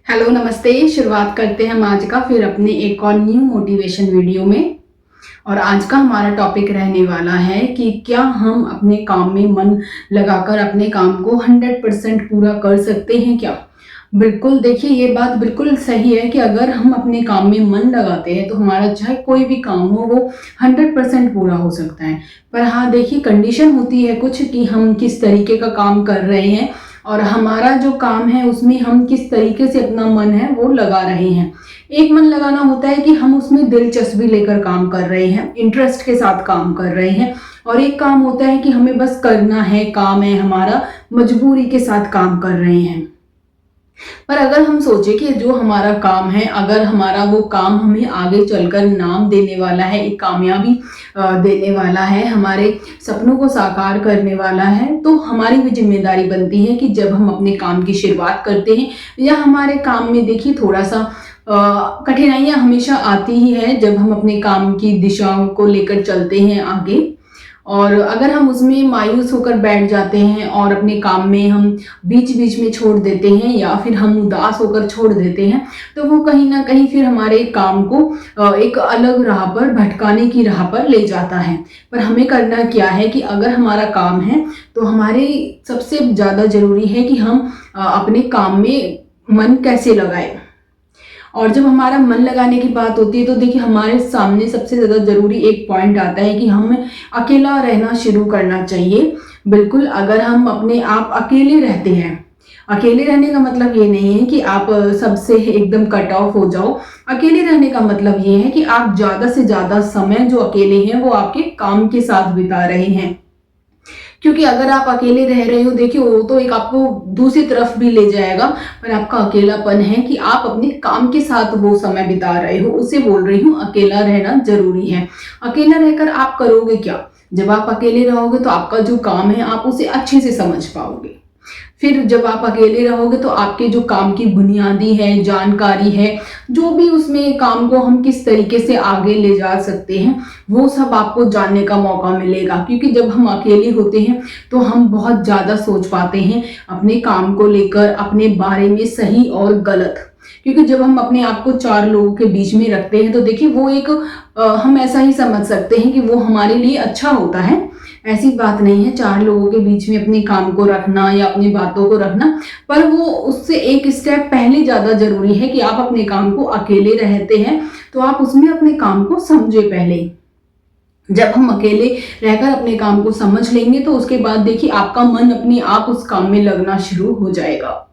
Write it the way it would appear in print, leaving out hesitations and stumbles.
Hello नमस्ते। शुरुआत करते हैं हम आज का फिर अपने एक और न्यू मोटिवेशन वीडियो में। और आज का हमारा टॉपिक रहने वाला है कि क्या हम अपने काम में मन लगाकर अपने काम को 100% पूरा कर सकते हैं क्या। बिल्कुल, देखिए ये बात बिल्कुल सही है कि अगर हम अपने काम में मन लगाते हैं तो हमारा चाहे कोई भी काम हो वो 100% पूरा हो सकता है। पर हाँ, देखिए कंडीशन होती है कुछ कि हम किस तरीके का काम कर रहे हैं और हमारा जो काम है उसमें हम किस तरीके से अपना मन है वो लगा रहे हैं। एक मन लगाना होता है कि हम उसमें दिलचस्पी लेकर काम कर रहे हैं, इंटरेस्ट के साथ काम कर रहे हैं। और एक काम होता है कि हमें बस करना है, काम है हमारा, मजबूरी के साथ काम कर रहे हैं। पर अगर हम सोचे कि जो हमारा काम है, अगर हमारा वो काम हमें आगे चलकर नाम देने वाला है, एक कामयाबी देने वाला है, हमारे सपनों को साकार करने वाला है, तो हमारी भी जिम्मेदारी बनती है कि जब हम अपने काम की शुरुआत करते हैं या हमारे काम में देखिए थोड़ा सा कठिनाइयाँ हमेशा आती ही है जब हम अपने काम की दिशाओं को लेकर चलते हैं आगे। और अगर हम उसमें मायूस होकर बैठ जाते हैं और अपने काम में हम बीच बीच में छोड़ देते हैं या फिर हम उदास होकर छोड़ देते हैं, तो वो कहीं ना कहीं फिर हमारे काम को एक अलग राह पर, भटकाने की राह पर ले जाता है। पर हमें करना क्या है कि अगर हमारा काम है तो हमारे सबसे ज़्यादा ज़रूरी है कि हम अपने काम में मन कैसे लगाएं। और जब हमारा मन लगाने की बात होती है तो देखिए हमारे सामने सबसे ज़्यादा ज़रूरी एक पॉइंट आता है कि हमें अकेला रहना शुरू करना चाहिए। बिल्कुल, अगर हम अपने आप अकेले रहते हैं, अकेले रहने का मतलब ये नहीं है कि आप सबसे एकदम कट ऑफ हो जाओ। अकेले रहने का मतलब ये है कि आप ज़्यादा से ज़्यादा समय जो अकेले हैं वो आपके काम के साथ बिता रहे हैं। क्योंकि अगर आप अकेले रह रहे हो, देखिए वो तो एक आपको दूसरी तरफ भी ले जाएगा, पर आपका अकेलापन है कि आप अपने काम के साथ वो समय बिता रहे हो, उसे बोल रही हूँ अकेला रहना जरूरी है। अकेला रहकर आप करोगे क्या? जब आप अकेले रहोगे तो आपका जो काम है आप उसे अच्छे से समझ पाओगे। फिर जब आप अकेले रहोगे तो आपके जो काम की बुनियादी है, जानकारी है, जो भी उसमें काम को हम किस तरीके से आगे ले जा सकते हैं, वो सब आपको जानने का मौका मिलेगा। क्योंकि जब हम अकेले होते हैं तो हम बहुत ज़्यादा सोच पाते हैं अपने काम को लेकर, अपने बारे में सही और गलत। क्योंकि जब हम अपने आप को चार लोगों के बीच में रखते हैं तो देखिए वो एक हम ऐसा ही समझ सकते हैं कि वो हमारे लिए अच्छा होता है। ऐसी बात नहीं है चार लोगों के बीच में अपने काम को रखना या अपनी बातों को रखना, पर वो उससे एक स्टेप पहले ज़्यादा जरूरी है कि आप अपने काम को अकेले रहते हैं तो आप उसमें अपने काम को समझे पहले। जब हम अकेले रहकर अपने काम को समझ लेंगे तो उसके बाद देखिए आपका मन अपने आप उस काम में लगना शुरू हो जाएगा।